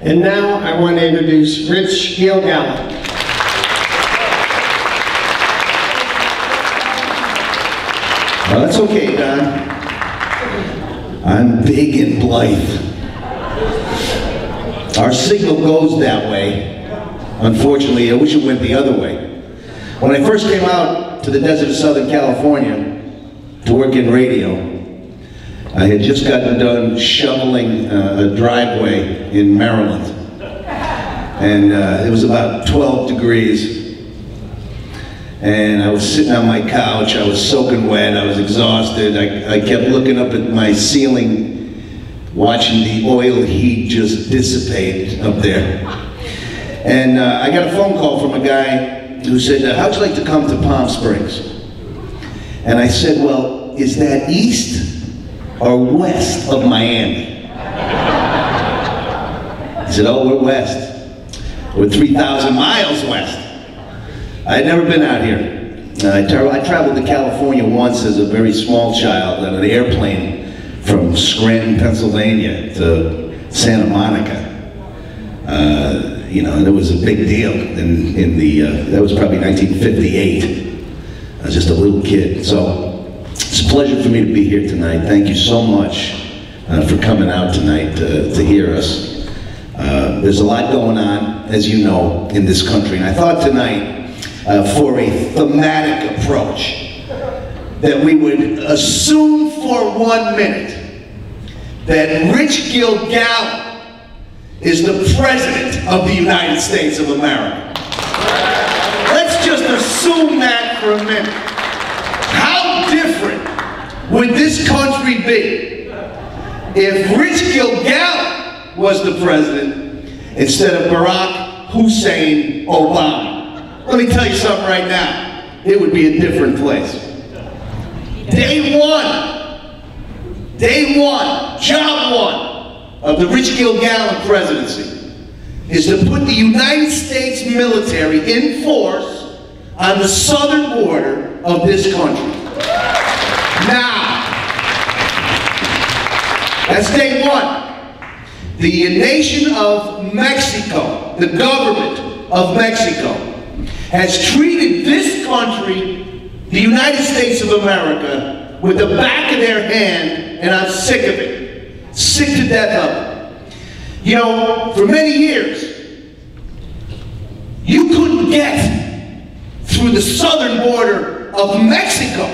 And now I want to introduce Rich Gilgallon. Well, that's okay, Don. I'm big and blithe. Our signal goes that way. Unfortunately, I wish it went the other way. When I first came out to the desert of Southern California to work in radio, I had just gotten done shoveling a driveway in Maryland. And it was about 12 degrees. And I was sitting on my couch, I was soaking wet, I was exhausted. I kept looking up at my ceiling, watching the oil heat just dissipate up there. And I got a phone call from a guy who said, how'd you like to come to Palm Springs? And I said, well, is that east or west of Miami? He said, oh, we're west. We're 3,000 miles west. I had never been out here. I traveled to California once as a very small child on an airplane from Scranton, Pennsylvania to Santa Monica. You know, and it was a big deal that was probably 1958. I was just a little kid. So it's a pleasure for me to be here tonight. Thank you so much for coming out tonight to hear us. There's a lot going on, as you know, in this country. And I thought tonight, for a thematic approach, that we would assume for 1 minute that Rich Gilgallon is the President of the United States of America. Let's just assume that for a minute. How different would this country be if Rich Gilgallon was the President instead of Barack Hussein Obama? Let me tell you something right now. It would be a different place. Day one, job one of the Rich Gilgallon presidency is to put the United States military in force on the southern border of this country. Now, that's day one. The nation of Mexico, the government of Mexico, has treated this country, the United States of America, with the back of their hand, and I'm sick of it. Sick to death of it. You know, for many years, you couldn't get through the southern border of Mexico.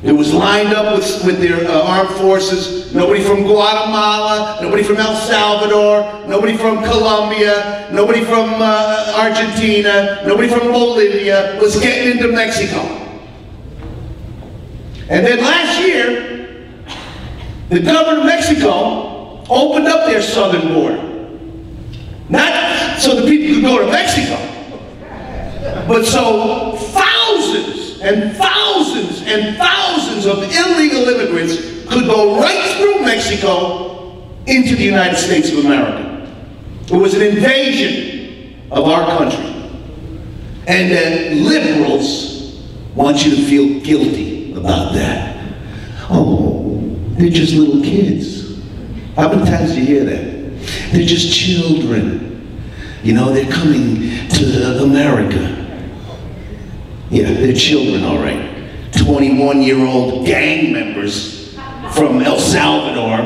It was lined up with their armed forces. Nobody from Guatemala, nobody from El Salvador, nobody from Colombia, nobody from Argentina, nobody from Bolivia was getting into Mexico. And then last year, the government of Mexico opened up their southern border. Not so the people could go to Mexico, but so thousands and thousands and thousands of illegal immigrants could go right through Mexico into the United States of America. It was an invasion of our country. And then liberals want you to feel guilty about that. Oh, they're just little kids. How many times do you hear that? They're just children. You know, they're coming to America. Yeah, they're children, all right. 21-year-old gang members from El Salvador,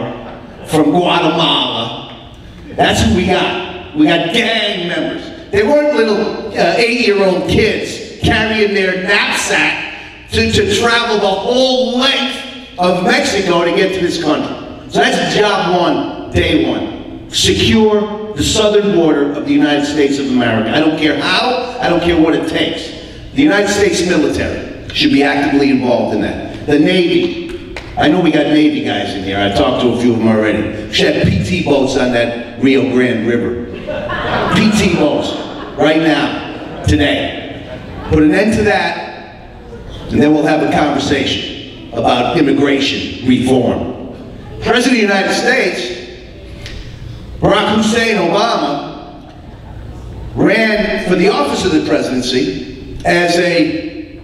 from Guatemala. That's who we got. We got gang members. They weren't little 8-year-old kids carrying their knapsack to travel the whole length of Mexico to get to this country. So that's job one, day one. Secure the southern border of the United States of America. I don't care how, I don't care what it takes. The United States military should be actively involved in that. The Navy. I know we got Navy guys in here. I talked to a few of them already. We should have PT boats on that Rio Grande River. PT boats, right now, today. Put an end to that, and then we'll have a conversation about immigration reform. President of the United States, Barack Hussein Obama, ran for the office of the presidency as a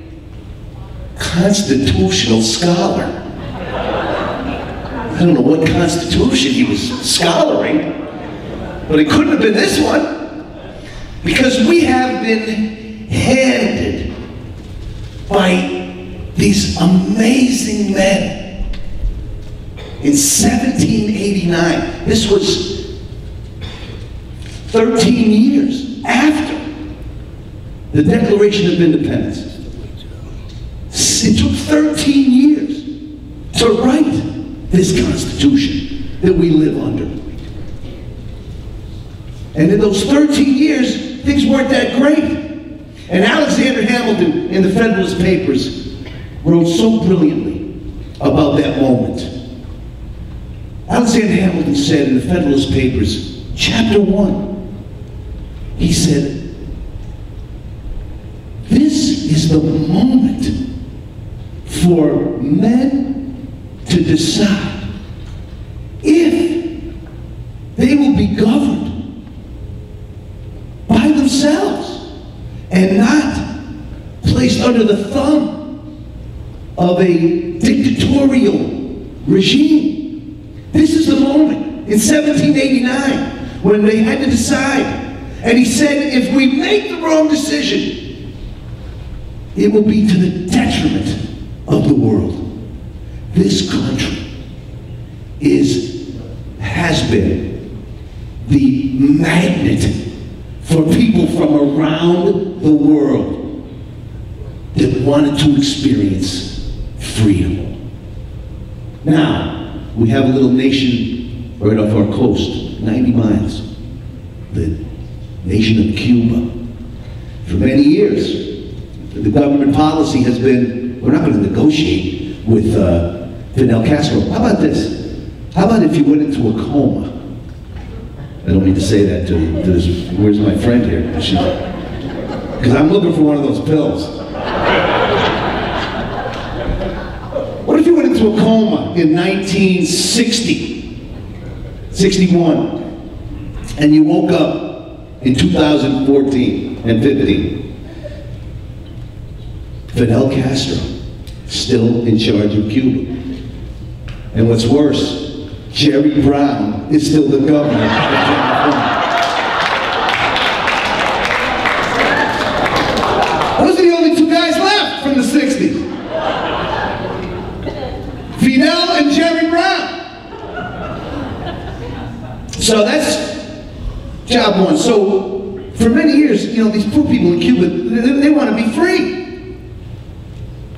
constitutional scholar. I don't know what constitution he was scholaring, But it couldn't have been this one, because we have been handed by these amazing men. In 1789, this was 13 years after the Declaration of Independence. It took 13 years to write this Constitution that we live under. And in those 13 years, things weren't that great. And Alexander Hamilton in the Federalist Papers wrote so brilliantly about that moment. Alexander Hamilton said in the Federalist Papers, chapter 1, he said, "This is the moment for men to decide if they will be governed by themselves and not placed under the thumb of a dictatorial regime." This is the moment in 1789 when they had to decide. And he said, if we make the wrong decision, it will be to the detriment of the world. This country has been the magnet for people from around the world that wanted to experience freedom. Now, we have a little nation right off our coast, 90 miles, the nation of Cuba. For many years, the government policy has been, we're not going to negotiate with Fidel Castro. How about this? How about if you went into a coma? I don't mean to say that to this, where's my friend here? Because I'm looking for one of those pills. What if you went into a coma in 1961, and you woke up in 2014 and 15? Fidel Castro, still in charge of Cuba. And what's worse, Jerry Brown is still the governor of California. Those are the only two guys left from the 60s. Fidel and Jerry Brown. So that's job one. So for many years, you know, these poor people in Cuba, they want to be free.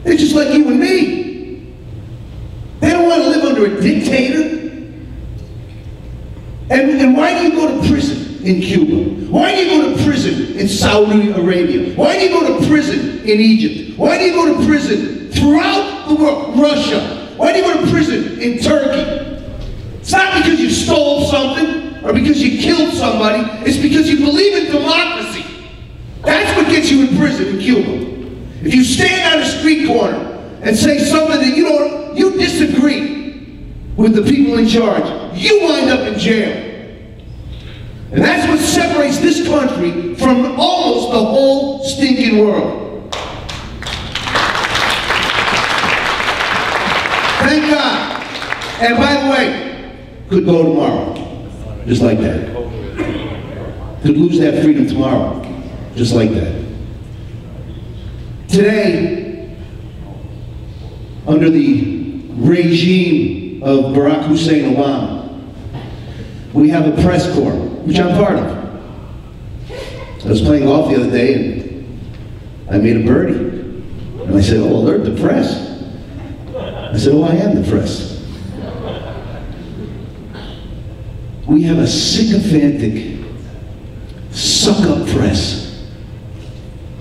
They're just like you and me. They don't want to live under a dictator. And why do you go to prison in Cuba? Why do you go to prison in Saudi Arabia? Why do you go to prison in Egypt? Why do you go to prison throughout the world? Russia. Why do you go to prison in Turkey? It's not because you stole something or because you killed somebody. It's because you believe in democracy. That's what gets you in prison in Cuba. If you stand on a street corner and say something that you disagree with the people in charge, you wind up in jail. And that's what separates this country from almost the whole stinking world. Thank God. And by the way, could go tomorrow, just like that. Could lose that freedom tomorrow, just like that. Today, under the regime of Barack Hussein Obama, we have a press corps, which I'm part of. I was playing golf the other day and I made a birdie. And I said, oh, alert the press. I said, oh, I am the press. We have a sycophantic, suck-up press.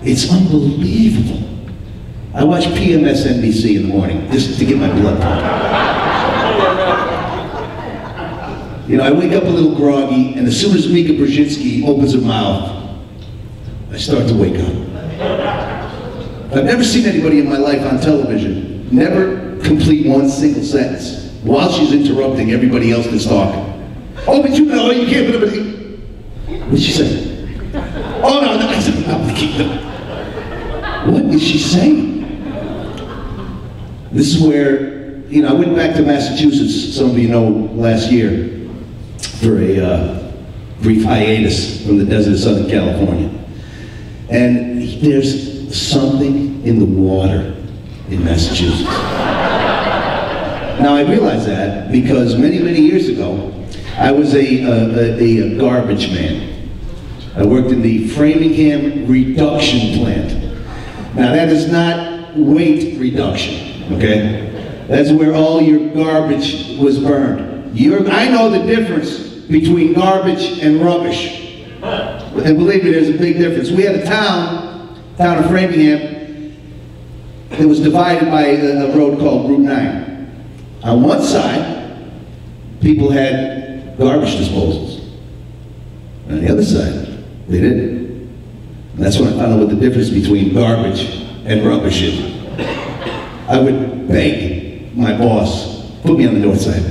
It's unbelievable. I watch PMSNBC in the morning just to get my blood pumping. You know, I wake up a little groggy, and as soon as Mika Brzezinski opens her mouth, I start to wake up. I've never seen anybody in my life on television never complete one single sentence while she's interrupting everybody else that's talking. Oh, but you know, you can't put it. What did she say? Oh, no, I said, what is she saying? This is where, you know, I went back to Massachusetts, some of you know, last year for a brief hiatus from the desert of Southern California. And there's something in the water in Massachusetts. Now I realize that because many, many years ago, I was a garbage man. I worked in the Framingham reduction plant. Now that is not weight reduction, okay? That's where all your garbage was burned. I know the difference between garbage and rubbish. And believe me, there's a big difference. We had a town of Framingham, that was divided by a road called Route 9. On one side, people had garbage disposals. On the other side, they didn't. And that's when I found out what the difference between garbage and rubbish is. I would beg my boss, put me on the north side.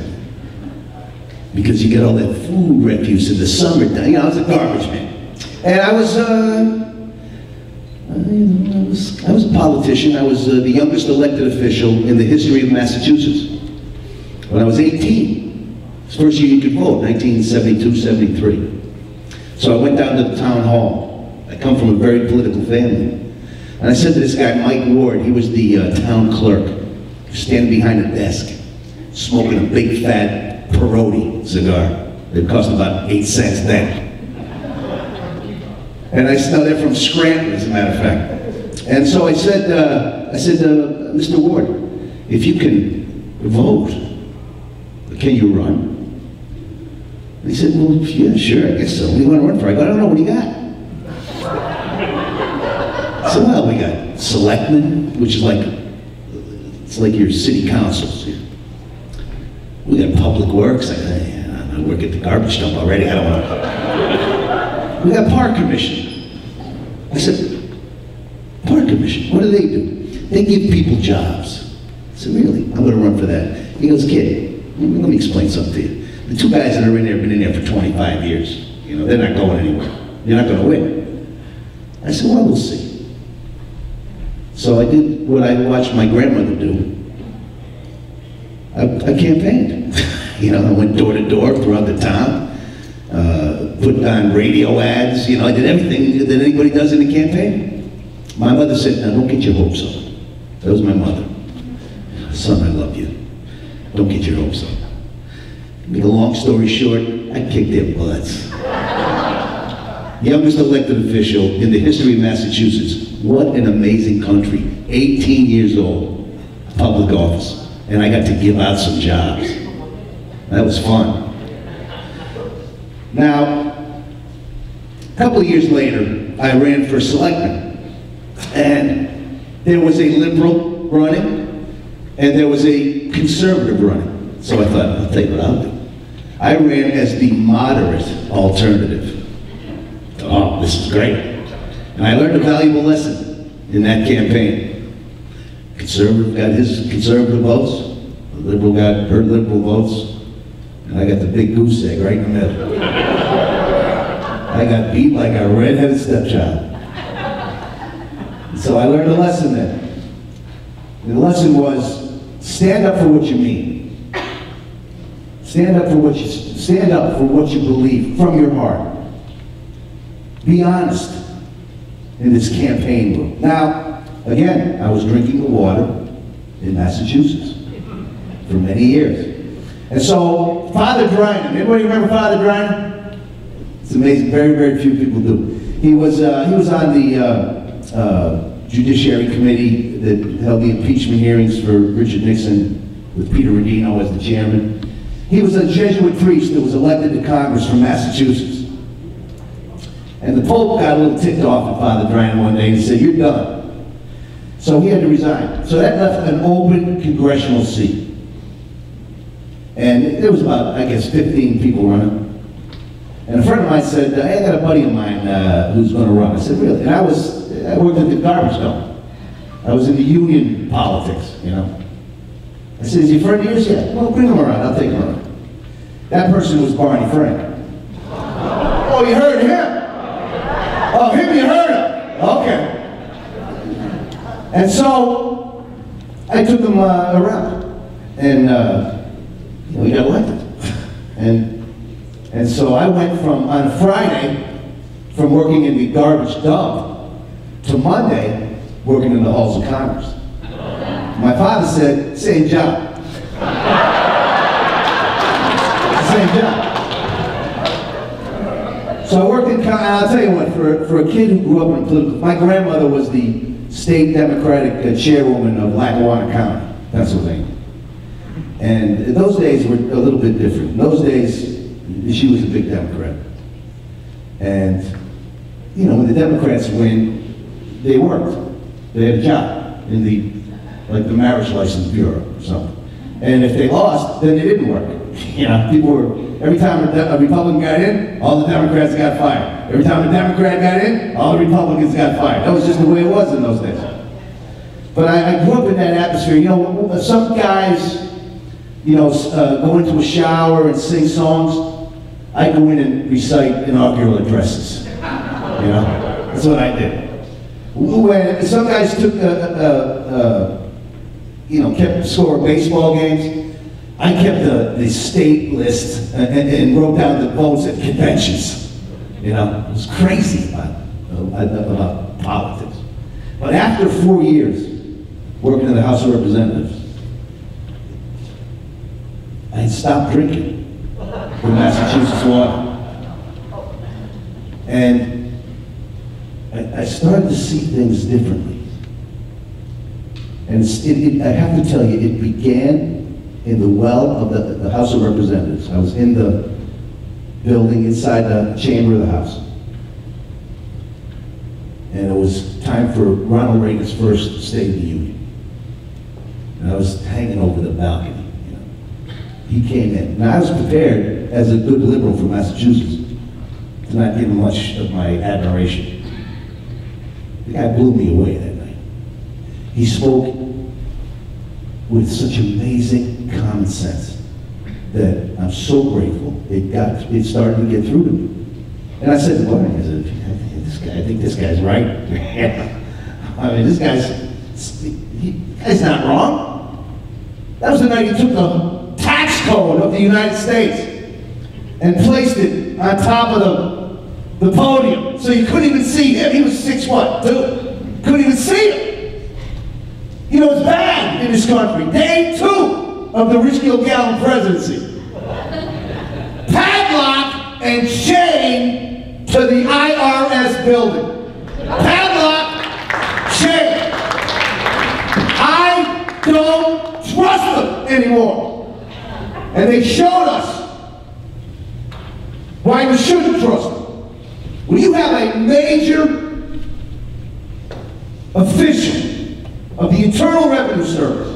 Because you get all that food refuse in the summertime. You know, I was a garbage man. And I was a politician. I was the youngest elected official in the history of Massachusetts. When I was 18, it's the first year you could vote, 1972, 73. So I went down to the town hall. I come from a very political family. And I said to this guy, Mike Ward, he was the town clerk, standing behind a desk, smoking a big fat perotti cigar. It cost about 8 cents then. And I know they're from Scranton, as a matter of fact. And so I said, Mr. Ward, if you can vote, can you run? And he said, well, yeah, sure, I guess so. What do you want to run for? I go, I don't know, what do you got? I said, well, we got selectmen, which is it's like your city councils. We got public works. I work at the garbage dump already, I don't want to. We got park commission. I said, park commission, what do? They give people jobs. I said, really? I'm going to run for that. He goes, kid, let me explain something to you. The two guys that are in there have been in there for 25 years. You know, they're not going anywhere. You're not going to win. I said, well, we'll see. So I did what I watched my grandmother do. I campaigned. You know, I went door to door throughout the town. Put on radio ads, you know, I did everything that anybody does in a campaign. My mother said, now don't get your hopes up. That was my mother. Son, I love you. Don't get your hopes up. Make a long story short, I kicked their butts. Youngest elected official in the history of Massachusetts. What an amazing country. 18 years old, public office. And I got to give out some jobs. That was fun. Now, a couple of years later, I ran for selectman. And there was a liberal running, and there was a conservative running. So I thought, I'll tell you what I'll do. I ran as the moderate alternative. Oh, this is great. And I learned a valuable lesson in that campaign. Conservative got his conservative votes, the liberal got her liberal votes, and I got the big goose egg right in the middle. I got beat like a red-headed stepchild. So I learned a lesson then. And the lesson was, stand up for what you mean. Stand up for what you believe from your heart. Be honest in this campaign room. Now, again, I was drinking the water in Massachusetts for many years. And so, Father Drynan, anybody remember Father Drynan? It's amazing, very, very few people do. He was on the Judiciary Committee that held the impeachment hearings for Richard Nixon with Peter Rodino as the chairman. He was a Jesuit priest that was elected to Congress from Massachusetts. And the Pope got a little ticked off at Father Drynan one day and said, you're done. So he had to resign. So that left an open congressional seat. And there was about, I guess, 15 people running. And a friend of mine said, hey, I got a buddy of mine who's going to run. I said, really? And I worked at the garbage dump. I was in the union politics, you know. I said, is he a friend of yours? Yeah. Well, bring him around. I'll take him around. That person was Barney Frank. Oh, you heard him? Oh, him you heard him. Okay. And so, I took him around. And we got elected. And And so I went from, on a Friday, from working in the garbage dump to Monday, working in the halls of Congress. My father said, same job. Same job. So I worked in, and I'll tell you what, for a kid who grew up in a political, my grandmother was the state Democratic chairwoman of Lackawanna County, Pennsylvania. And those days were a little bit different. In those days, she was a big Democrat. And, you know, when the Democrats win, they worked. They had a job in the, like the marriage license bureau or something. And if they lost, then they didn't work. You know, people were, every time a Republican got in, all the Democrats got fired. Every time a Democrat got in, all the Republicans got fired. That was just the way it was in those days. But I grew up in that atmosphere. You know, some guys, you know, go into a shower and sing songs. I go in and recite inaugural addresses. You know, that's what I did. When some guys took, you know, kept score of baseball games, I kept the state list and wrote down the votes at conventions. You know, it was crazy about politics. But after 4 years working in the House of Representatives, I had stopped drinking from Massachusetts water. And I started to see things differently. And I have to tell you, it began in the well of the House of Representatives. I was in the building inside the chamber of the House. And it was time for Ronald Reagan's first State of the Union. And I was hanging over the balcony. You know. He came in. Now I was prepared, as a good liberal from Massachusetts, to not give him much of my admiration. The guy blew me away that night. He spoke with such amazing common sense that I'm so grateful it started to get through to me. And I said to Barney, I said, I think this guy's right. I mean, this guy's not wrong. That was the night he took the tax code of the United States and placed it on top of the podium, so you couldn't even see him. He was 6'2". Couldn't even see him. You know, it's bad in this country. Day 2 of the Rich Gilgallon presidency. Padlock and chain to the IRS building. Padlock, chain. I don't trust them anymore. And they showed us why we shouldn't trust them. When you have a major official of the Internal Revenue Service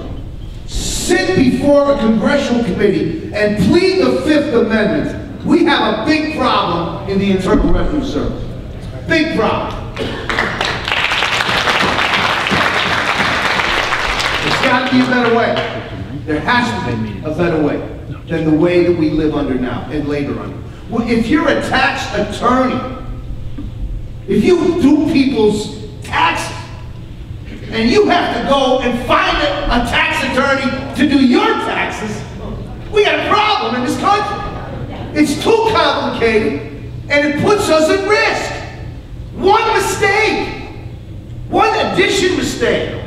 sit before a congressional committee and plead the Fifth Amendment, we have a big problem in the Internal Revenue Service. Big problem. There's got to be a better way. There has to be a better way than the way that we live under now and labor under. Well, if you're a tax attorney, if you do people's taxes, and you have to go and find a tax attorney to do your taxes, we got a problem in this country. It's too complicated, and it puts us at risk. One mistake, one addition mistake,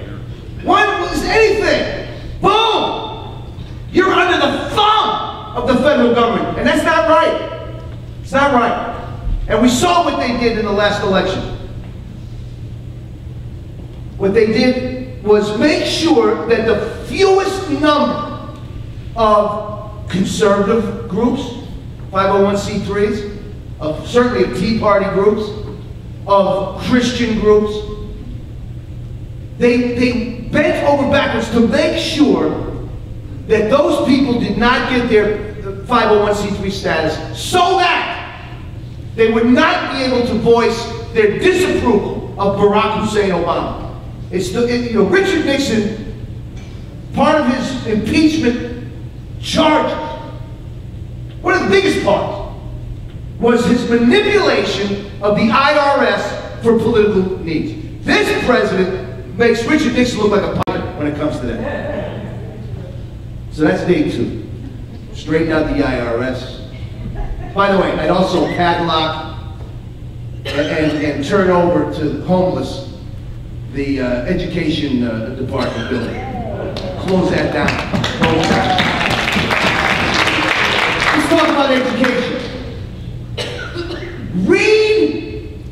anything, boom, you're under the thumb of the federal government, and that's not right. It's not right. And we saw what they did in the last election. What they did was make sure that the fewest number of conservative groups, 501c3s, certainly of Tea Party groups, of Christian groups, they bent over backwards to make sure that those people did not get their 501c3 status, so that they would not be able to voice their disapproval of Barack Hussein Obama. You know, Richard Nixon, part of his impeachment charges, one of the biggest parts, was his manipulation of the IRS for political needs. This president makes Richard Nixon look like a puppet when it comes to that. So that's day 2. Straighten out the IRS. by the way, I'd also padlock and turn over to the homeless the education department building. Close that down. Close that. Let's talk about education. Read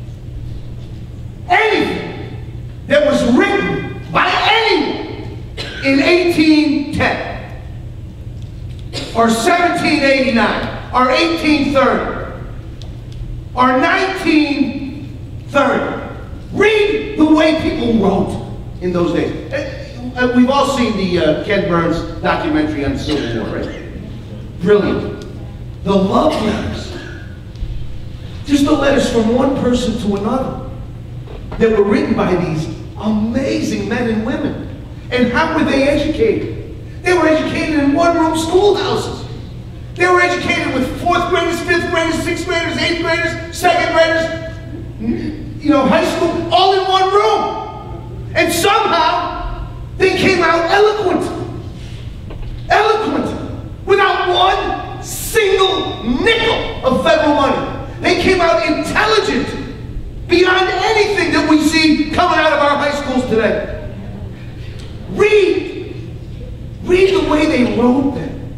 anything that was written by anyone in 1810, or 1789, or 1830, or 1930. Read the way people wrote in those days. We've all seen the Ken Burns documentary on the Civil War, right? Brilliant. The love letters. Just the letters from one person to another that were written by these amazing men and women. And how were they educated? They were educated in one-room schoolhouses. They were educated with 4th graders, 5th graders, 6th graders, 8th graders, 2nd graders, high school, all in one room. And somehow, they came out eloquent. Eloquent. Without one single nickel of federal money. They came out intelligent beyond anything that we see coming out of our high schools today. Read the way they wrote them.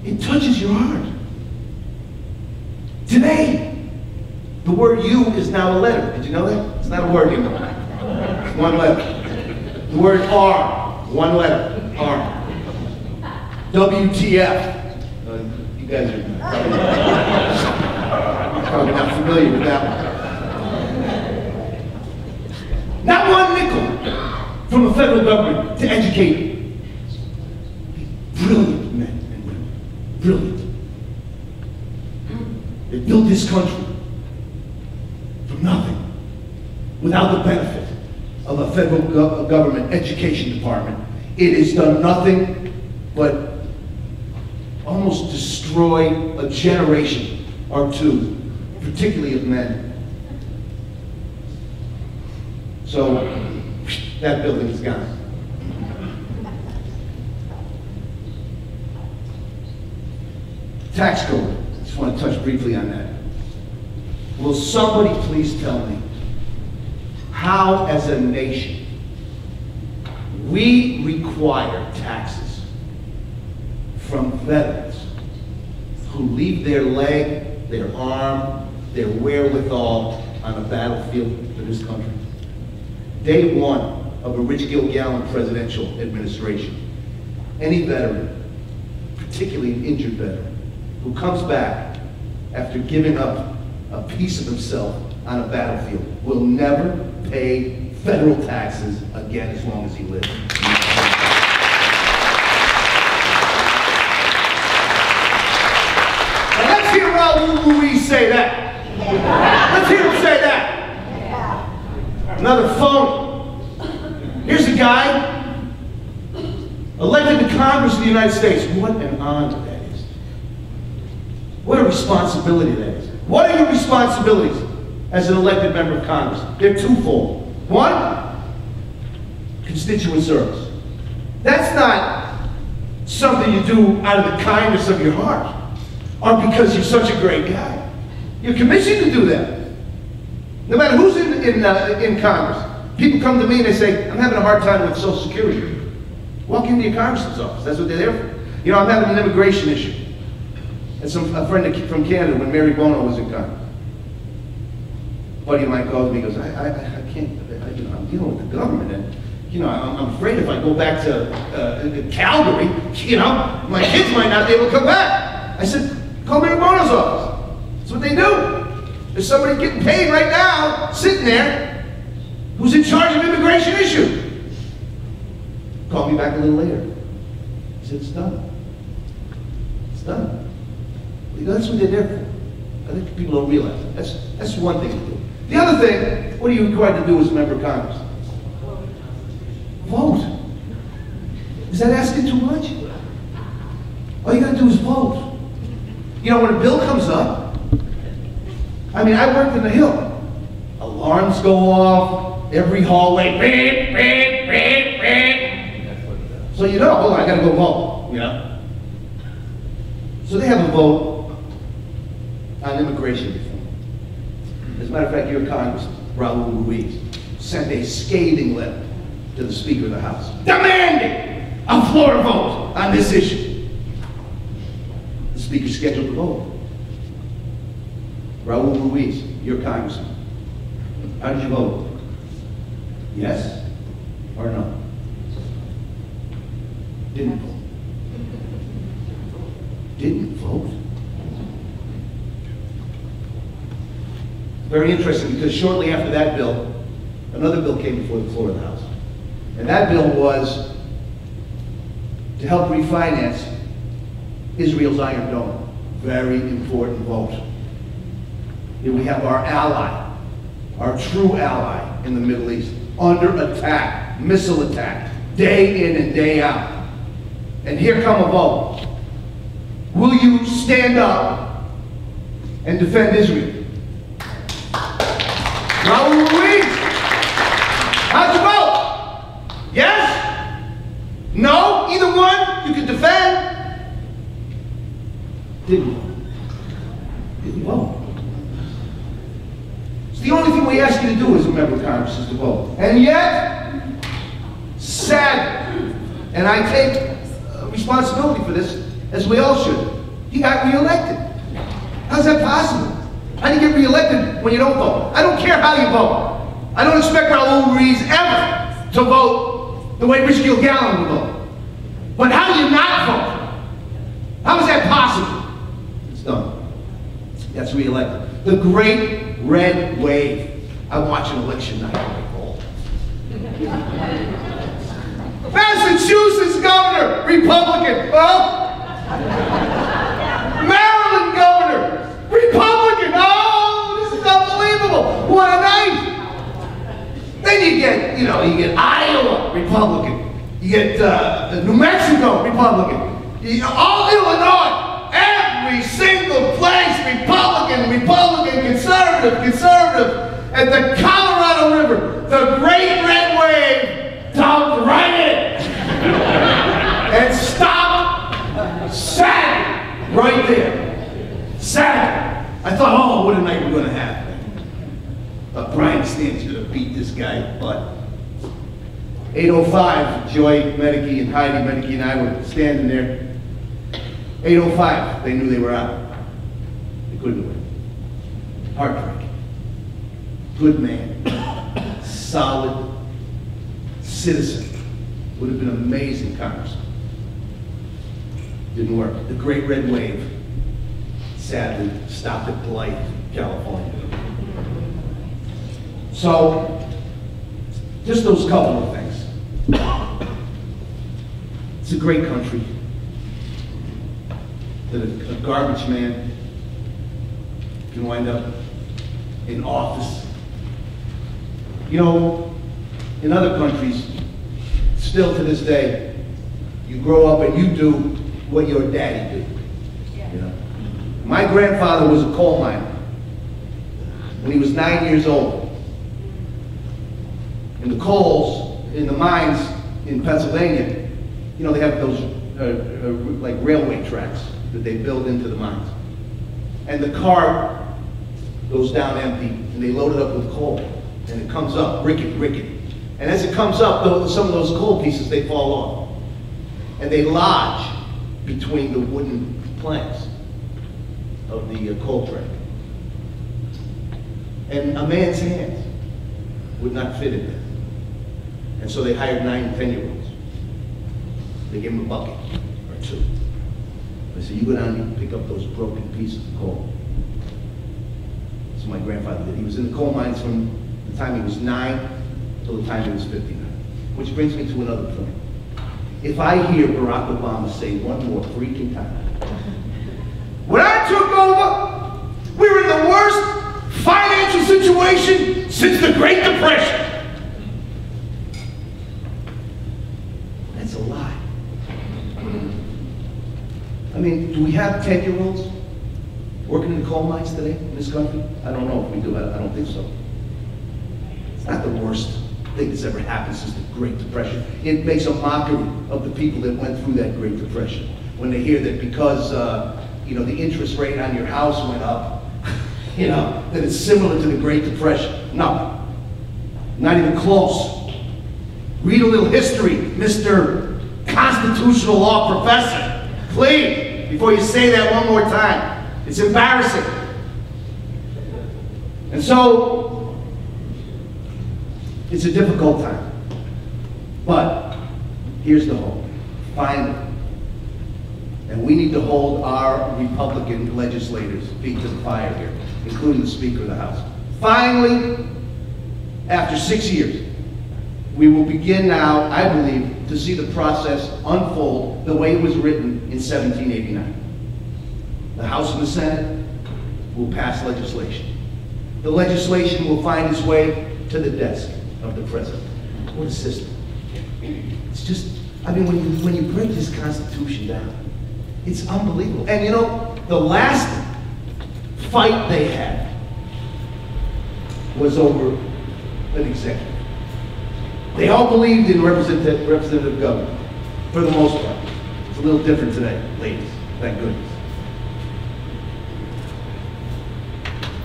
It touches your heart. Today, the word "you" is now a letter. Did you know that? It's not a word anymore. It's one letter. The word "R," one letter. R. WTF. You guys are probably not familiar with that one. Not one nickel from the federal government to educate brilliant men and women. Brilliant. They built this country from nothing, without the benefit of a federal government education department. It has done nothing but almost destroy a generation or two, particularly of men. So, that building is gone. Tax code. I just want to touch briefly on that. Will somebody please tell me how, as a nation, we require taxes from veterans who leave their leg, their arm, their wherewithal on a battlefield for this country? Day one of a Rich Gilgallon presidential administration, any veteran, particularly an injured veteran, who comes back after giving up a piece of himself on a battlefield will never pay federal taxes again as long as he lives. Now let's hear Raul Ruiz say that. Let's hear him say that. Another phone. Here's a guy elected to Congress of the United States. What an honor that is. What a responsibility that is. What are your responsibilities as an elected member of Congress? They're twofold. One, constituent service. That's not something you do out of the kindness of your heart or because you're such a great guy. You're commissioned to do that. No matter who's in Congress. People come to me and they say, I'm having a hard time with Social Security. Walk into your congressman's office. That's what they're there for. You know, I'm having an immigration issue. And a friend from Canada, when Mary Bono was in Congress. A buddy of mine calls me and goes, I can't, I'm dealing with the government. And, I'm afraid if I go back to Calgary, my kids might not be able to come back. I said, call Mary Bono's office. That's what they do. There's somebody getting paid right now, sitting there, who's in charge of immigration issue. Call me back a little later. He said, it's done. It's done. That's what they're there for. I think people don't realize it. That's one thing to do. The other thing, what are you required to do as a member of Congress? Vote. Is that asking too much? All you gotta do is vote. When a bill comes up, I worked in the Hill. Alarms go off, every hallway, beep, beep, beep, beep. So hold on, I gotta go vote, So they have a vote on immigration reform. As a matter of fact, your Congressman, Raul Ruiz, sent a scathing letter to the Speaker of the House, demanding a floor vote on this issue. The Speaker scheduled the vote. Raul Ruiz, your Congressman, how did you vote? Yes or no? Didn't vote. Didn't vote. Very interesting, because shortly after that bill, another bill came before the floor of the House. And that bill was to help refinance Israel's Iron Dome. Very important vote. Here we have our ally, our true ally in the Middle East, under attack, missile attack, day in and day out. And here come a vote. Will you stand up and defend Israel? Raul Ruiz, how'd you vote? Yes? No? Either one? You can defend? Didn't vote. Didn't vote. It's the only thing we ask you to do as a member of Congress is to vote. And yet, sadly, and I take responsibility for this, as we all should, he got reelected. How's that possible? How do you get reelected when you don't vote? I don't care how you vote. I don't expect Raul Ruiz ever to vote the way Rich Gilgallon would vote. But how do you not vote? How is that possible? It's done. That's reelected. The great red wave. I watch an election night. Oh. Massachusetts governor, Republican. Oh. Maryland governor, Republican. Oh, this is unbelievable. What a night. Then you get, you get Iowa, Republican. You get New Mexico, Republican. All Illinois, every single place, Republican, conservative. At the Colorado River, the great red wave dumped right in and stopped sad right there. Sad. I thought, oh, what a night we're going to have. Brian Stan's going to beat this guy, but 8:05, Joy Medicke and Heidi Medicke and I were standing there. 8:05, they knew they were out. They couldn't win. Heartbreaking. Good man, solid citizen. Would have been amazing Congressman. Didn't work. The great red wave, sadly, stopped at Blythe, California. So, just those couple of things. It's a great country. That a garbage man can wind up in office. In other countries, still to this day, you grow up and you do what your daddy did. My grandfather was a coal miner when he was 9 years old. In the coals, in the mines in Pennsylvania, they have those like railway tracks that they build into the mines. And the car goes down empty, and they load it up with coal. And it comes up, rickety. And as it comes up, some of those coal pieces, they fall off. And they lodge between the wooden planks of the coal track. And a man's hands would not fit in there. And so they hired 9 and 10-year-olds. They gave them a bucket or two. They said, you go down and you pick up those broken pieces of coal. That's what my grandfather did. He was in the coal mines from the time he was 9 till the time he was 59. Which brings me to another point. If I hear Barack Obama say one more freaking time, when I took over, we were in the worst financial situation since the Great Depression. That's a lie. Do we have 10-year-olds working in the coal mines today in this country? I don't know if we do. I don't think so. It's not the worst thing that's ever happened since the Great Depression. It makes a mockery of the people that went through that Great Depression when they hear that because the interest rate on your house went up, that it's similar to the Great Depression. No, not even close. Read a little history, Mr. Constitutional Law Professor. Please, before you say that one more time. It's embarrassing. And so, it's a difficult time. But, here's the hope. Finally, and we need to hold our Republican legislators' feet to the fire here, including the Speaker of the House. Finally, after 6 years, we will begin now, I believe, to see the process unfold the way it was written in 1789. The House and the Senate will pass legislation. The legislation will find its way to the desk of the President. What a system. It's just, when you break this Constitution down, it's unbelievable. And the last fight they had was over an executive. They all believed in representative government, for the most part. It's a little different today, ladies, thank goodness.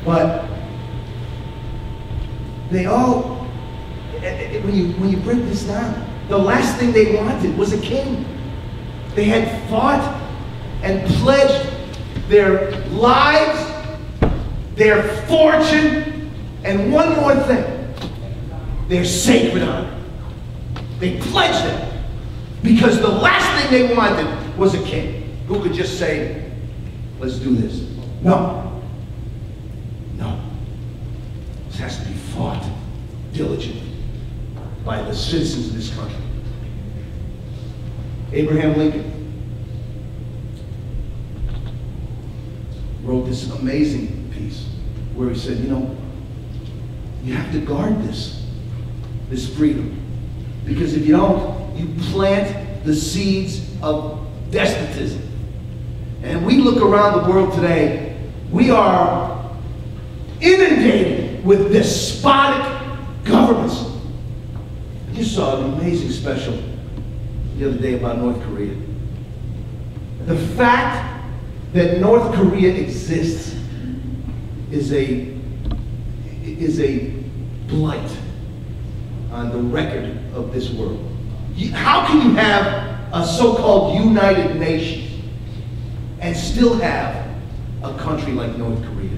But they all, when you break this down, the last thing they wanted was a king. They had fought and pledged their lives, their fortune, and one more thing, their sacred honor. They pledged it because the last thing they wanted was a king who could just say, let's do this. No. No. This has to be fought diligently by the citizens of this country. Abraham Lincoln wrote this amazing piece where he said, you have to guard this freedom. Because if you don't, you plant the seeds of despotism. And we look around the world today, we are inundated with despotic governments. You saw an amazing special the other day about North Korea. The fact that North Korea exists is a blight on the record of this world. How can you have a so-called United Nations and still have a country like North Korea?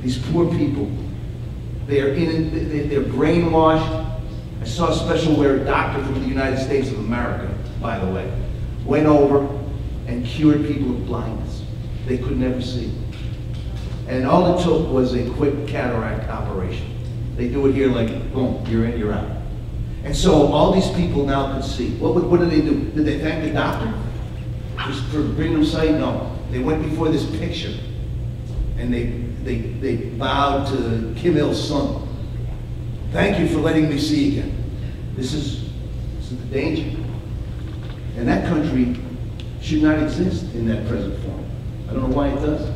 These poor people, they're brainwashed. I saw a special where a doctor from the United States of America, by the way, went over and cured people of blindness. They could never see. And all it took was a quick cataract operation. They do it here like, boom, you're in, you're out. And so all these people now could see. What did they do? Did they thank the doctor just for bringing them sight? No. They went before this picture and they bowed to Kim Il-sung. Thank you for letting me see again. This is the danger. And that country should not exist in that present form. I don't know why it does.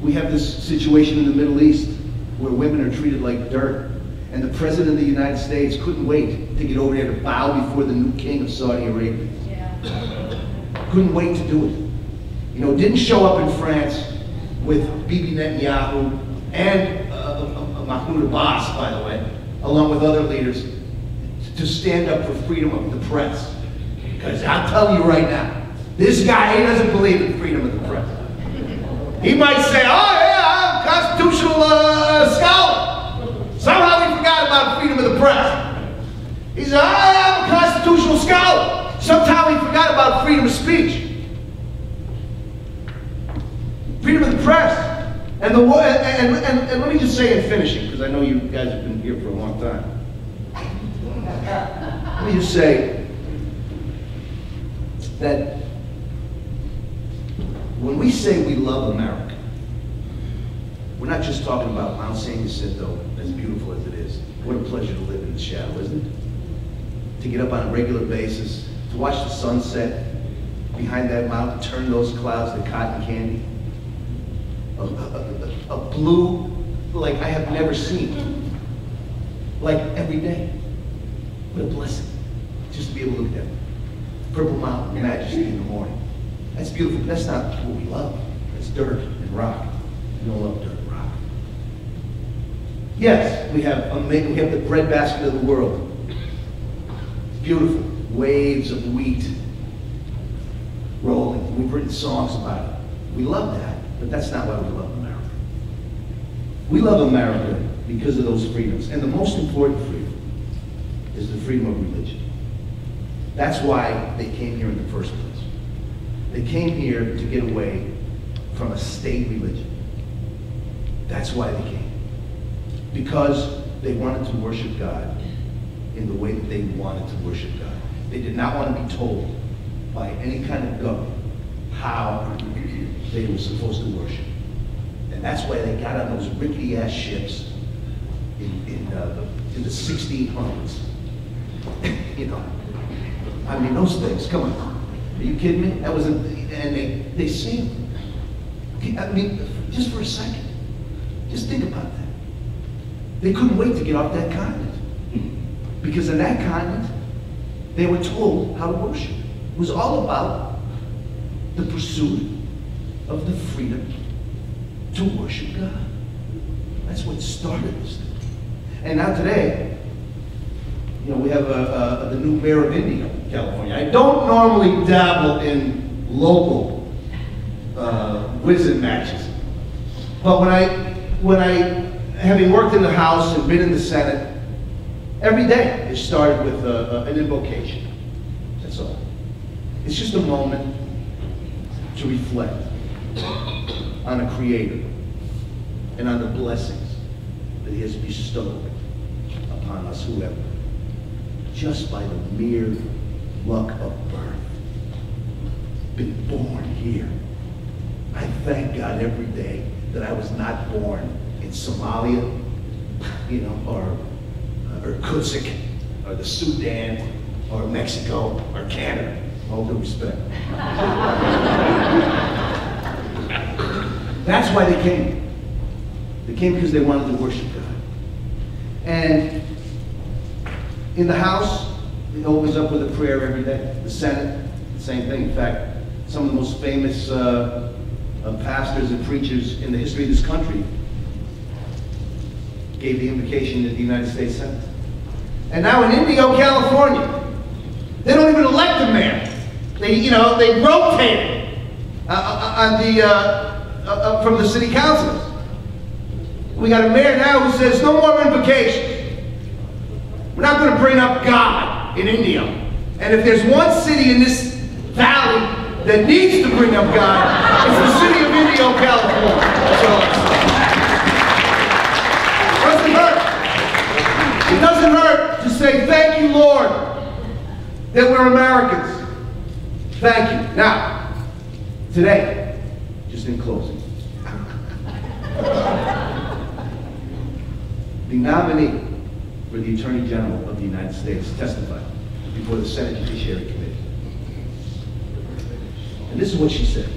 We have this situation in the Middle East where women are treated like dirt. And the President of the United States couldn't wait to get over there to bow before the new king of Saudi Arabia. Yeah. Couldn't wait to do it. Didn't show up in France with Bibi Netanyahu and Mahmoud Abbas, by the way, along with other leaders, to stand up for freedom of the press. Because I'll tell you right now, this guy, he doesn't believe in freedom of the press. He might say, oh yeah, I'm a constitutional scholar. Somehow he forgot about freedom of the press. He said, I'm a constitutional scholar. Somehow he forgot about freedom of speech. Freedom of the press. And let me just say in finishing, because I know you guys have been here for a long time. Let me just say that when we say we love America, we're not just talking about Mount San Jacinto, as beautiful as it is. What a pleasure to live in the shadow, isn't it? To get up on a regular basis, to watch the sunset behind that mountain, turn those clouds to cotton candy. A blue like I have never seen, like every day. What a blessing, just to be able to look at that Purple Mountain majesty in the morning. That's beautiful, but that's not what we love. It's dirt and rock. We don't love dirt and rock. Yes, we have the breadbasket of the world. Beautiful. Waves of wheat rolling. We've written songs about it. We love that, but that's not why we love America. We love America because of those freedoms. And the most important freedom is the freedom of religion. That's why they came here in the first place. They came here to get away from a state religion. That's why they came. Because they wanted to worship God in the way that they wanted to worship God. They did not want to be told by any kind of government how they were supposed to worship. And that's why they got on those rickety-ass ships in the 1600s. You know, I mean, those things, come on. Are you kidding me? That was, and they sailed. I mean, just for a second, just think about that. They couldn't wait to get off that continent. Because in that continent, they were told how to worship. It was all about the pursuit of the freedom to worship God. That's what started this thing. And now today, you know, we have the new mayor of Indio, California. I don't normally dabble in local whizzing matches, but when I, having worked in the House and been in the Senate, every day it started with an invocation. That's all. It's just a moment to reflect on a Creator and on the blessings that He has bestowed upon us, whoever, just by the mere luck of birth, been born here. I thank God every day that I was not born in Somalia, you know, or Irkutsk, or the Sudan, or Mexico, or Canada. All due respect. That's why they came. They came because they wanted to worship God. And in the House, it opens up with a prayer every day. The Senate, same thing. In fact, some of the most famous pastors and preachers in the history of this country gave the invocation at the United States Senate. And now in Indio, California, they don't even elect a mayor. They rotate it from the city councils. We got a mayor now who says no more invocations. We're not going to bring up God in Indio. And if there's one city in this valley that needs to bring up God, it's the city of Indio, California. That's all I'm saying. It doesn't hurt to say, thank you, Lord, that we're Americans. Thank you. Now, today, just in closing, the nominee for the Attorney General of the United States testified before the Senate Judiciary Committee. And this is what she said.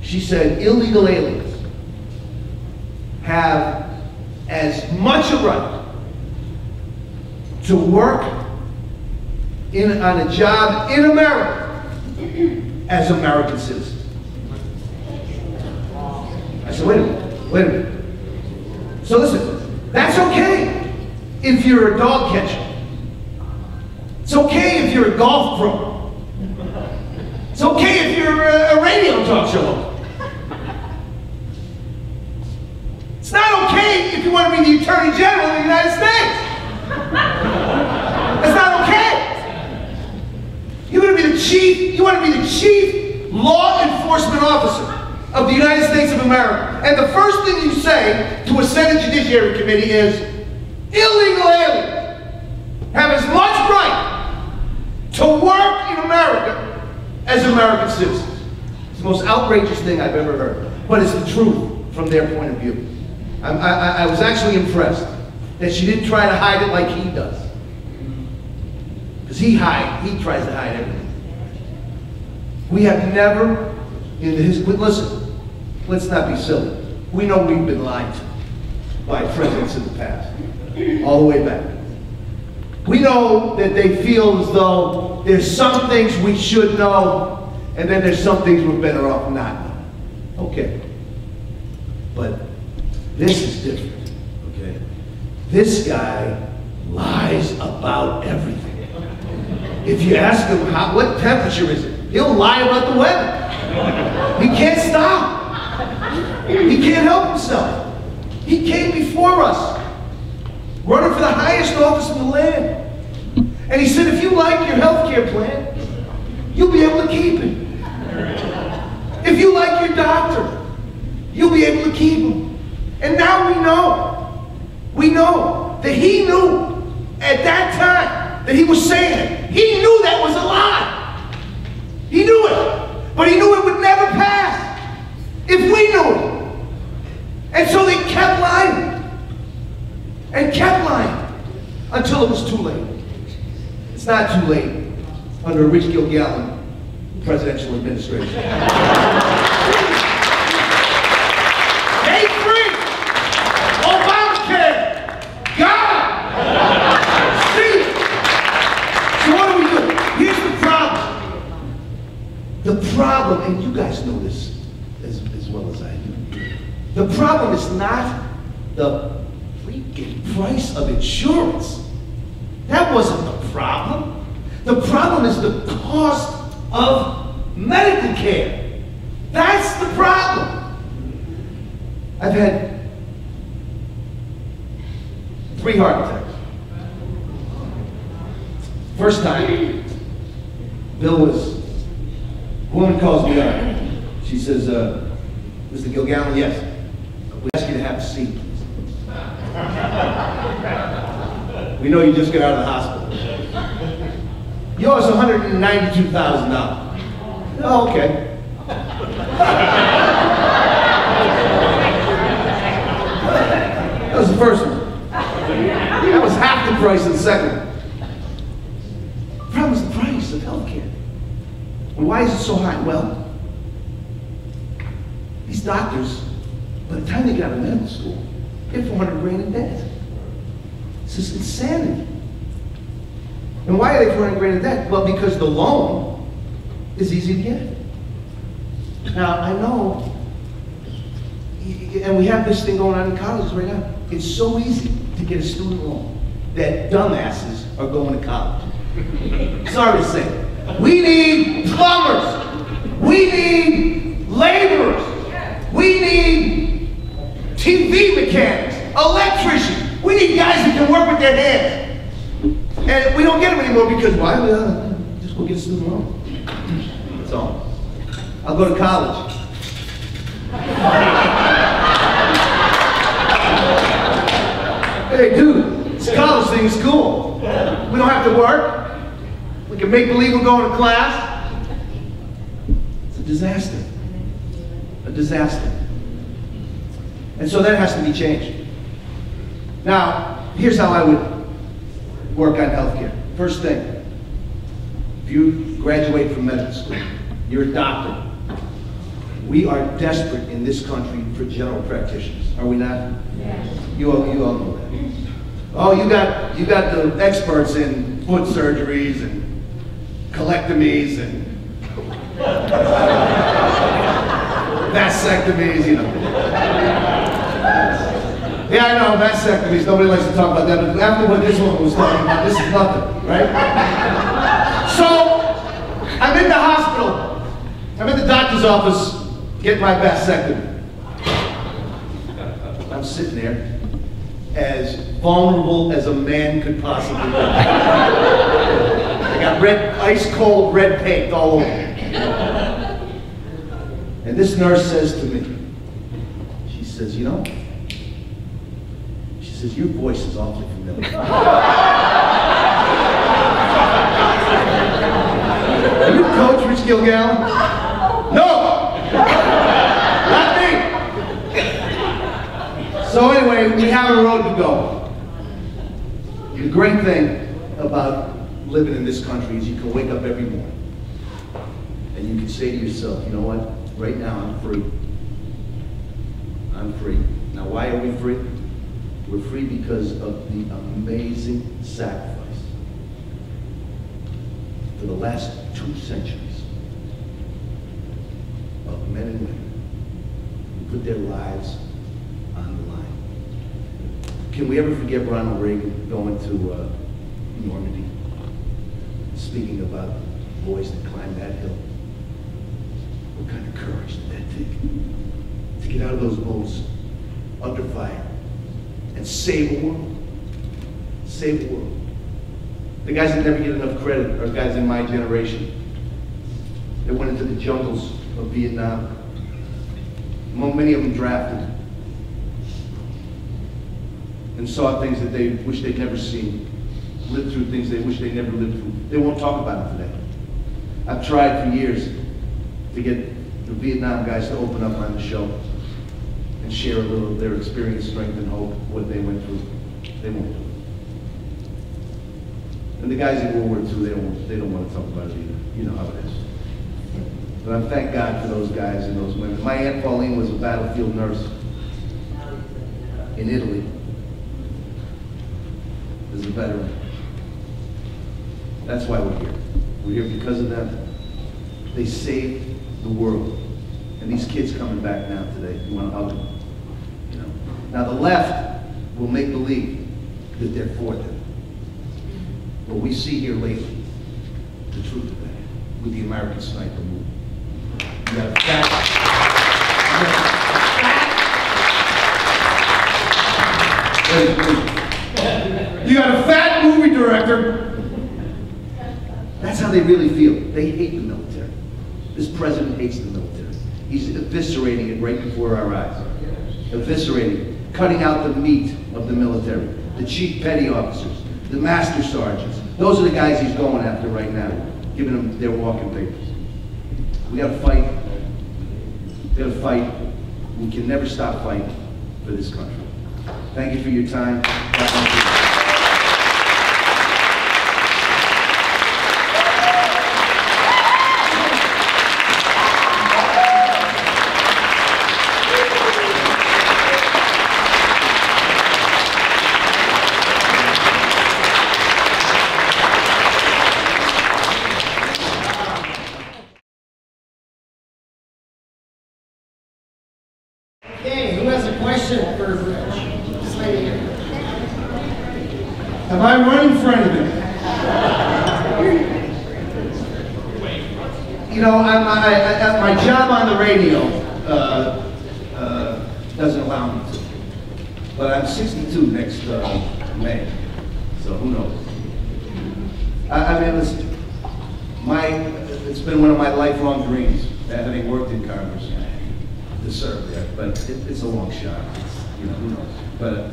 She said, illegal aliens have as much a right to work on a job in America as American citizens. I said, wait a minute. So listen, that's okay if you're a dog catcher. It's okay if you're a golf pro. It's okay if you're a radio talk show host. It's not okay if you want to be the Attorney General of the United States. It's not okay. You want to be the chief, law enforcement officer of the United States of America. And the first thing you say to a Senate Judiciary Committee is, illegal aliens have as much right to work in America as American citizens. It's the most outrageous thing I've ever heard. But it's the truth from their point of view. I was actually impressed that she didn't try to hide it like he does. Because he tries to hide everything. We have never, listen, let's not be silly. We know we've been lied to by presidents in the past, all the way back. We know that they feel as though there's some things we should know And then there's some things we're better off not knowing. Okay. But this is different, okay? This guy lies about everything. If you ask him what temperature is it, he'll lie about the weather. He can't stop. He can't help himself. He came before us, running for the highest office in the land. And he said, if you like your health care plan, you'll be able to keep it. If you like your doctor, you'll be able to keep him. And now we know that he knew at that time that he was saying it. He knew that was a lie. He knew it, but he knew it would never pass if we knew it. And so they kept lying and kept lying until it was too late. It's not too late under Rich Gilgallon presidential administration. Day free, Obamacare, God, see. So what do we do? Here's the problem. The problem, and you guys know this as well as I do. The problem is not the freaking price of insurance. That wasn't the problem. The problem is the cost of medical care. That's the problem. I've had 3 heart attacks. First time, a woman calls me up. She says, Mr. Gilgallon, yes, we ask you to have a seat, please. We know you just got out of the hospital. You owe us $192,000. Oh, okay. That was the first one. That was half the price of the second one. The problem is the price of healthcare. And why is it so high? Well, these doctors, by the time they get out of medical school, they're 400 grand in debt. This is insanity. And why are they 400 grand in debt? Well, because the loan is easy to get. Now, I know, and we have this thing going on in colleges right now. It's so easy to get a student loan that dumbasses are going to college. Sorry to say. We need plumbers. We need laborers. We need TV mechanics, electricians. We need guys that can work with their hands. And we don't get them anymore because why? Just go get a student loan. That's all. I'll go to college. Hey, dude, this college thing is cool. We don't have to work. We can make believe we're going to class. It's a disaster. A disaster. And so that has to be changed. Now, here's how I would work on healthcare. First thing, if you graduate from medical school, you're a doctor. We are desperate in this country for general practitioners, are we not? Yes. You all know that. Oh, you got the experts in foot surgeries and colectomies and vasectomies, you know. Yeah, I know, vasectomies, nobody likes to talk about that, but after what this one was talking about, this is nothing, right? So, I'm in the hospital. I'm in the doctor's office getting my vasectomy. I'm sitting there as vulnerable as a man could possibly be. I got ice-cold red paint all over me. And this nurse says to me, she says, you know, she says, your voice is awfully familiar. Are you Coach Rich Gilgallon? No! Not me! So anyway, we have a road to go. The great thing about living in this country is you can wake up every morning and you can say to yourself, you know what? Right now I'm free. I'm free. Now why are we free? We're free because of the amazing sacrifice for the last 2 centuries anyway, who put their lives on the line. Can we ever forget Ronald Reagan going to Normandy, speaking about boys that climbed that hill? What kind of courage did that take? To get out of those boats under fire and save a world. Save the world. The guys that never get enough credit are guys in my generation. They went into the jungles of Vietnam. Many of them drafted and saw things that they wish they'd never seen, lived through things they wish they'd never lived through. They won't talk about it today. I've tried for years to get the Vietnam guys to open up on the show and share a little of their experience, strength, and hope, what they went through. They won't do it. And the guys in World War II, they don't want to talk about it either. You know how it is. But I thank God for those guys and those women. My Aunt Pauline was a battlefield nurse in Italy as a veteran. That's why we're here. We're here because of them. They saved the world. And these kids coming back now today, you want to hug them. You know. Now the left will make believe that they're for them. But we see here lately the truth of that with the American sniper movement. You got a fat movie director. That's how they really feel. They hate the military. This president hates the military. He's eviscerating it right before our eyes. Eviscerating, cutting out the meat of the military, the chief petty officers, the master sergeants. Those are the guys he's going after right now, giving them their walking papers. We got to fight. We got to fight. We can never stop fighting for this country. Thank you for your time. Okay, who has a question for Rich? Just right here. Have I run in front of him? You know, my job on the radio doesn't allow me to. But I'm 62 next May, so who knows? I mean, listen, it's been one of my lifelong dreams, having worked in Congress, to serve there, but it's a long shot. You know, who knows? But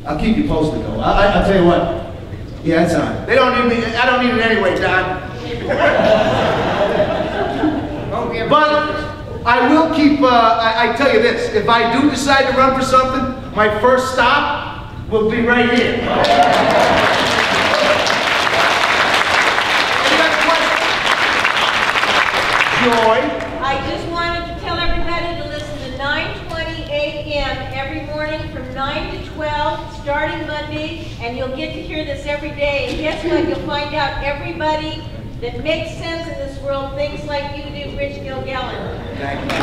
I'll keep you posted, though. I'll tell you what. Yeah, it's on. They don't need me. I don't need it anyway, Don. But I will keep. I tell you this: if I do decide to run for something, my first stop will be right here. Joy. I just wanted to tell everybody to listen to 9:20 a.m. every morning from 9 to 12, starting Monday, and you'll get to hear this every day. And guess what? You'll find out everybody that makes sense in this world thinks like you do, Rich Gilgallon. Thank you.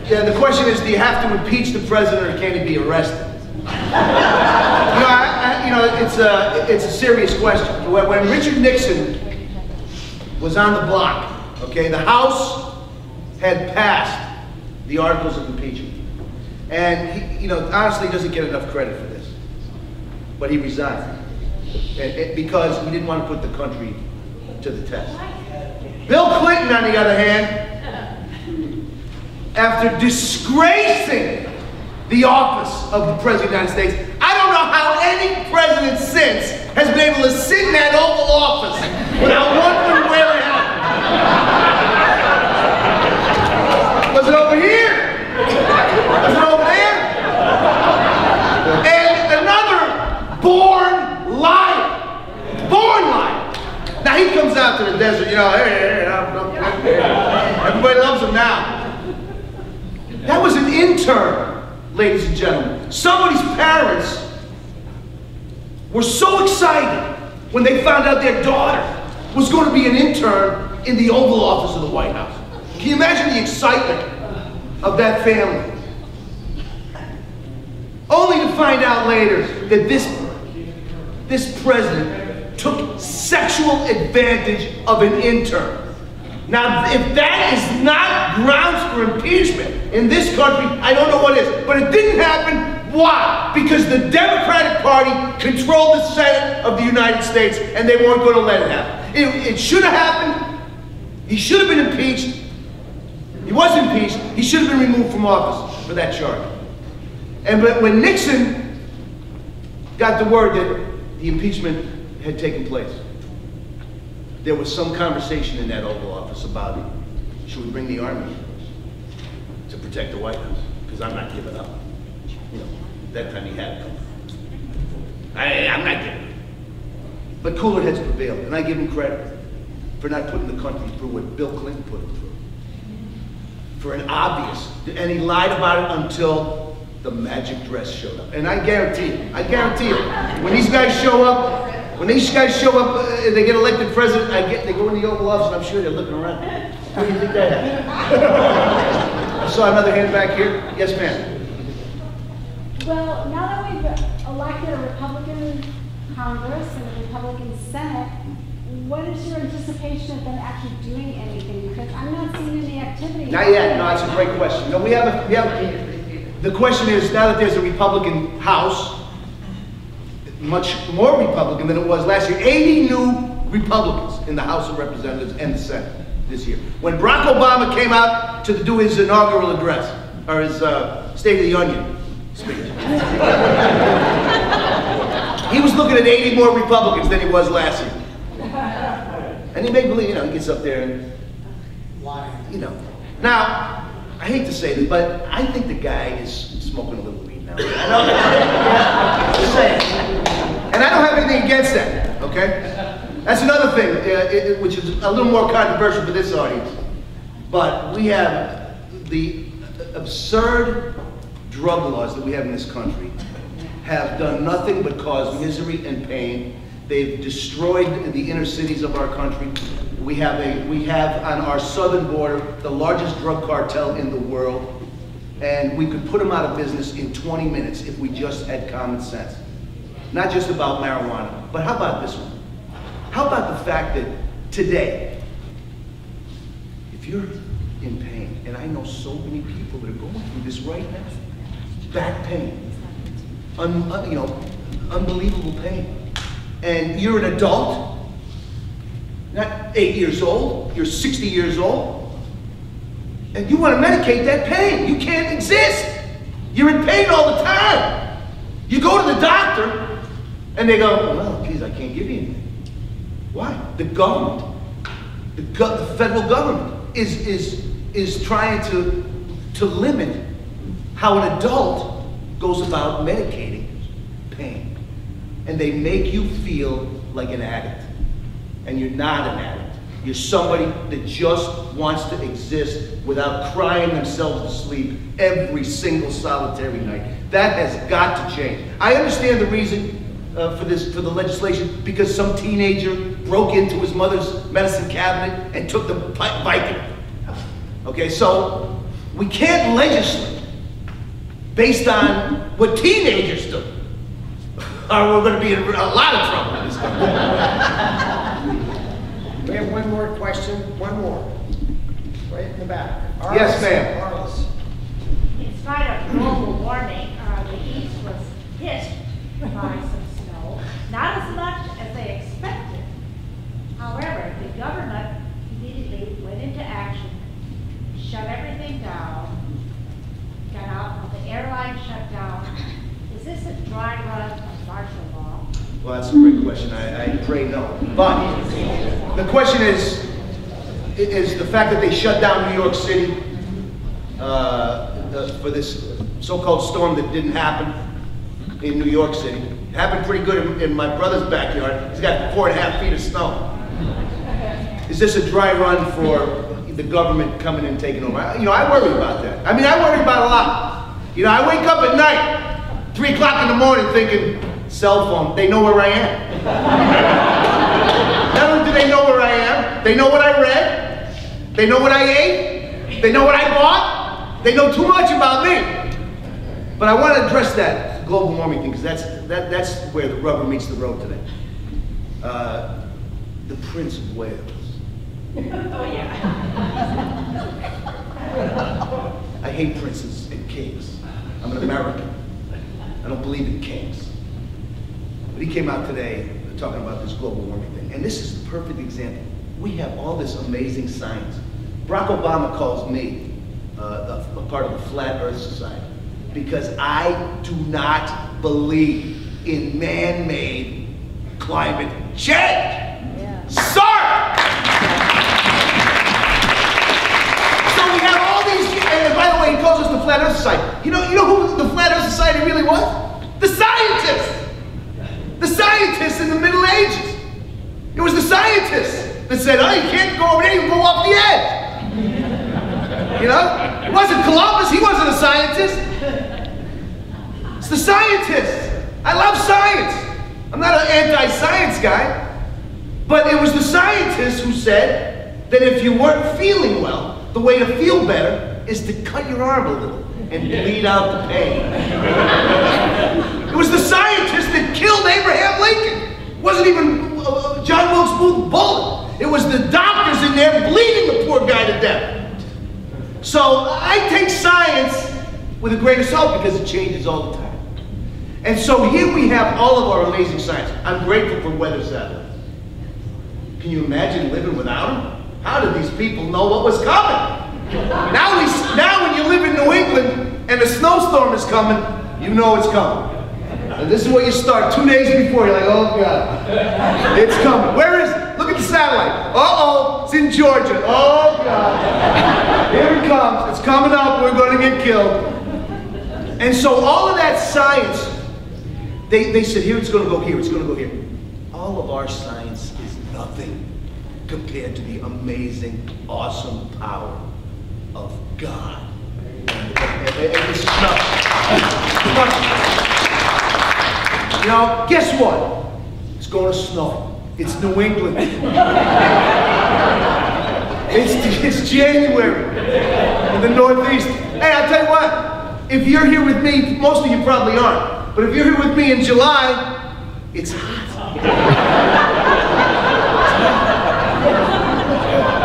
Yeah, the question is, do you have to impeach the president or can he be arrested? It's a serious question. When Richard Nixon was on the block, okay, the House had passed the articles of impeachment. And he, honestly doesn't get enough credit for this. But he resigned. Because he didn't want to put the country to the test. Bill Clinton, on the other hand, after disgracing the office of the President of the United States, I don't know how any president since has been able to sit in that Oval Office without wondering where it happened. Was it over here? Was it over there? And another born liar. Born liar. Now he comes out to the desert, hey, everybody loves him now. That was an intern, ladies and gentlemen. Somebody's parents were so excited when they found out their daughter was going to be an intern in the Oval Office of the White House. Can you imagine the excitement of that family? Only to find out later that this president took sexual advantage of an intern. Now, if that is not grounds for impeachment in this country, I don't know what is. But it didn't happen. Why? Because the Democratic Party controlled the Senate of the United States, and they weren't going to let it happen. It should have happened. He should have been impeached. He was impeached. He should have been removed from office for that charge. And when Nixon got the word that the impeachment had taken place, there was some conversation in that Oval Office about it. Should we bring the Army to protect the White House? Because I'm not giving up. You know, that time he had it come. I'm not giving up. But cooler heads prevailed, and I give him credit for not putting the country through what Bill Clinton put him through. For an obvious, and he lied about it until the magic dress showed up. And I guarantee you, when these guys show up, they get elected president, they go in the Oval Office, and I'm sure they're looking around. What do you think that happened? I saw another hand back here. Yes, ma'am. Well, now that we've elected a Republican Congress and a Republican Senate, what is your anticipation of them actually doing anything? Because I'm not seeing any activity. Not yet. No, that's a great question. No, the question is, now that there's a Republican House, much more Republican than it was last year, 80 new Republicans in the House of Representatives and the Senate this year. When Barack Obama came out to do his inaugural address, or his State of the Union speech, he was looking at 80 more Republicans than he was last year. And he made believe, you know, he gets up there and, you know. Now, I hate to say this, but I think the guy is smoking a little weed now. Just saying. And I don't have anything against that, okay? That's another thing, which is a little more controversial for this audience. But we have the absurd drug laws that we have in this country have done nothing but cause misery and pain. They've destroyed the inner cities of our country. We have on our southern border the largest drug cartel in the world, and we could put them out of business in 20 minutes if we just had common sense. Not just about marijuana, but how about this one? How about the fact that today, if you're in pain, and I know so many people that are going through this right now, back pain, unbelievable pain. And you're an adult, not 8 years old, you're 60 years old, and you want to medicate that pain. You can't exist. You're in pain all the time. You go to the doctor, and they go, well, geez, I can't give you anything. Why? The government, the federal government is trying to limit how an adult goes about medicating pain. And they make you feel like an addict. And you're not an addict. You're somebody that just wants to exist without crying themselves to sleep every single solitary night. That has got to change. I understand the reason for the legislation, because some teenager broke into his mother's medicine cabinet and took the Vicodin. Okay, so we can't legislate based on what teenagers do, or we're going to be in a lot of trouble in this country. We have one more question. One more. Right in the back. Yes, ma'am. Arliss. In spite of global warming, the East was hit by some snow, not as much as they expected. However, the government immediately went into action, shut everything down, got out of the airline shutdown. Is this a dry run of martial law? Well, that's a great question. I pray no. But the question is the fact that they shut down New York City for this so-called storm that didn't happen in New York City. It happened pretty good in my brother's backyard. He's got 4.5 feet of snow. Is this a dry run for the government coming in and taking over? You know, I worry about that. I mean, I worry about a lot. You know, I wake up at night, 3 o'clock in the morning thinking, cell phone, they know where I am. Not only do they know where I am, they know what I read, they know what I ate, they know what I bought, they know too much about me. But I want to address that global warming thing, because that's where the rubber meets the road today. The Prince of Wales. Oh, yeah. I hate princes and kings. I'm an American. I don't believe in kings. But he came out today talking about this global warming thing. And this is the perfect example. We have all this amazing science. Barack Obama calls me a part of the Flat Earth Society because I do not believe in man-made climate change. Sorry! So we have all these, and by the way, he calls us the Flat Earth Society. You know who the Flat Earth Society really was? The scientists! The scientists in the Middle Ages. It was the scientists that said, oh, you can't go over there, you go off the edge. You know? It wasn't Columbus, he wasn't a scientist. It's the scientists. I love science. I'm not an anti-science guy. But it was the scientists who said that if you weren't feeling well, the way to feel better is to cut your arm a little and bleed out the pain. It was the scientists that killed Abraham Lincoln. It wasn't even John Wilkes Booth's bullet. It was the doctors in there bleeding the poor guy to death. So I take science with a grain of salt because it changes all the time. And so here we have all of our amazing science. I'm grateful for weather satellites. Can you imagine living without them? How did these people know what was coming? Now when you live in New England and a snowstorm is coming, you know it's coming. And this is what you start 2 days before. You're like, oh God, it's coming. Where is it? Look at the satellite. Uh-oh, it's in Georgia. Oh God, here it comes. It's coming up. We're going to get killed. And so all of that science, they said, here it's going to go here, it's going to go here. All of our science is nothing compared to the amazing, awesome power of God. And this is nothing. You know, guess what? It's going to snow. It's New England. It's January in the Northeast. Hey, I'll tell you what, if you're here with me, most of you probably aren't, but if you're here with me in July, it's hot.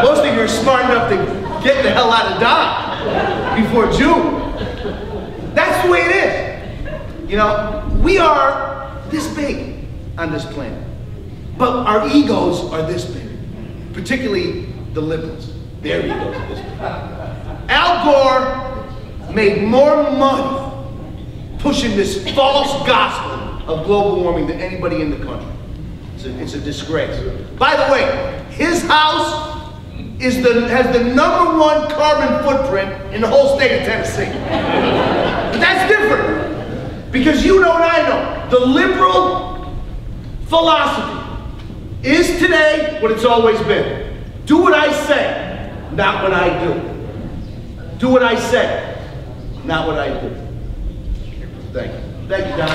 Most of you are smart enough to get the hell out of Dodge before June. That's the way it is. You know, we are this big on this planet, but our egos are this big, particularly the liberals. Their egos are this big. Al Gore made more money pushing this false gospel of global warming than anybody in the country. It's a disgrace. By the way, his house has the #1 carbon footprint in the whole state of Tennessee. But that's different, because you know and I know, the liberal philosophy is today what it's always been. Do what I say, not what I do. Do what I say, not what I do. Thank you. Thank you, Don.